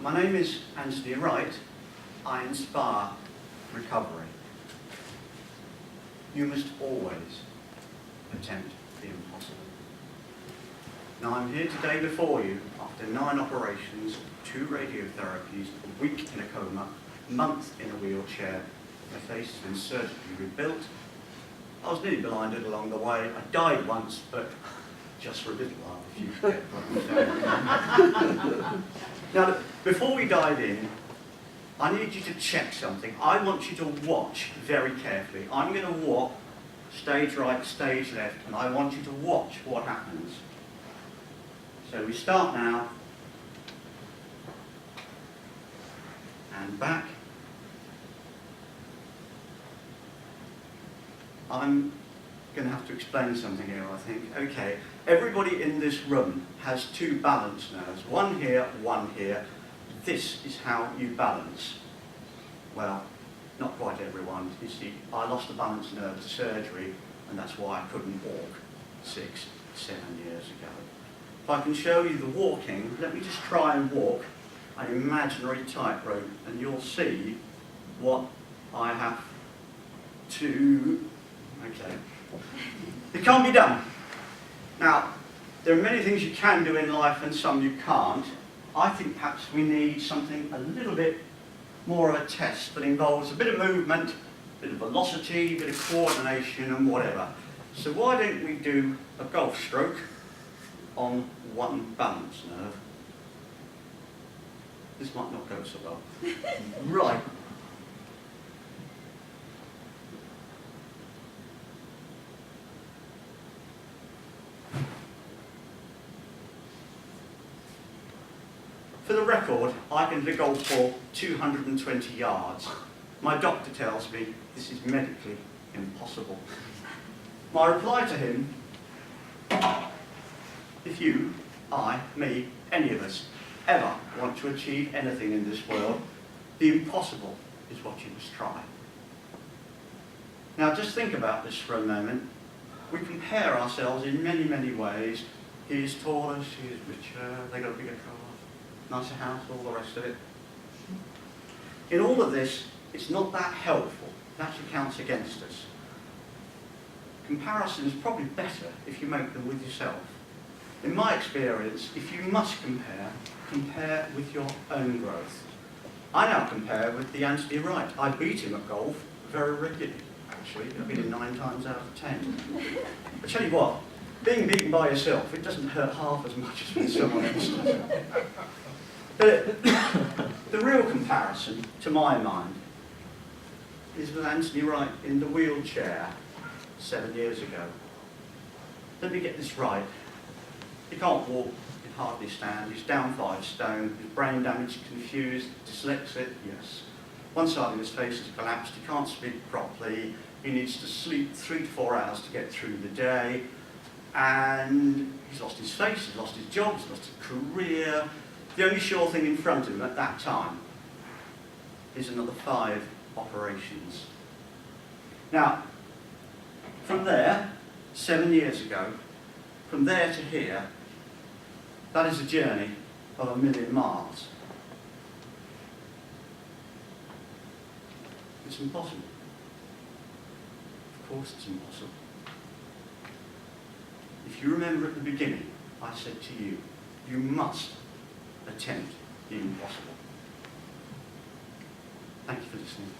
My name is Anthony Wright. I inspire recovery. You must always attempt the impossible. Now I'm here today before you after 9 operations, 2 radiotherapies, a week in a coma, a month in a wheelchair. My face has been surgically rebuilt. I was nearly blinded along the way. I died once, but just for a little while, if you get what I'm saying. Now, before we dive in, I need you to check something. I want you to watch very carefully. I'm going to walk stage right, stage left, and I want you to watch what happens. So we start now, and back. I'm going to have to explain something here, I think. Okay, everybody in this room has 2 balance nerves, one here, one here. This is how you balance. Well, not quite everyone. You see, I lost a balance nerve to surgery, and that's why I couldn't walk 6, 7 years ago. If I can show you the walking, let me just try and walk an imaginary tightrope, and you'll see what I have to... Okay. It can't be done. Now, there are many things you can do in life and some you can't. I think perhaps we need something a little bit more of a test that involves a bit of movement, a bit of velocity, a bit of coordination and whatever. So why don't we do a golf stroke on one balance nerve? This might not go so well. Right. For the record, I can hit a golf ball 220 yards. My doctor tells me this is medically impossible. My reply to him, if you, I, me, any of us, ever want to achieve anything in this world, the impossible is what you must try. Now just think about this for a moment. We compare ourselves in many, many ways. He is taller, she is richer, they got a bigger car, nicer house, all the rest of it. In all of this, it's not that helpful. It actually counts against us. Comparison is probably better if you make them with yourself. In my experience, if you must compare, compare with your own growth. I now compare with the Anthony Wright. I beat him at golf very regularly, actually. I beat him 9 times out of 10. I tell you what, being beaten by yourself, it doesn't hurt half as much as when someone else does. But the real comparison, to my mind, is with Anthony Wright in the wheelchair 7 years ago. Let me get this right. He can't walk, he can hardly stand, he's down 5 stone, his brain damage, confused, dyslexic, yes. One side of his face has collapsed, he can't speak properly, he needs to sleep 3 to 4 hours to get through the day, and he's lost his face, he's lost his job, he's lost his career. The only sure thing in front of him at that time is another 5 operations. Now, from there, 7 years ago, from there to here, that is a journey of 1,000,000 miles. It's impossible. Of course it's impossible. If you remember at the beginning, I said to you, you must attempt the impossible. Thank you for listening.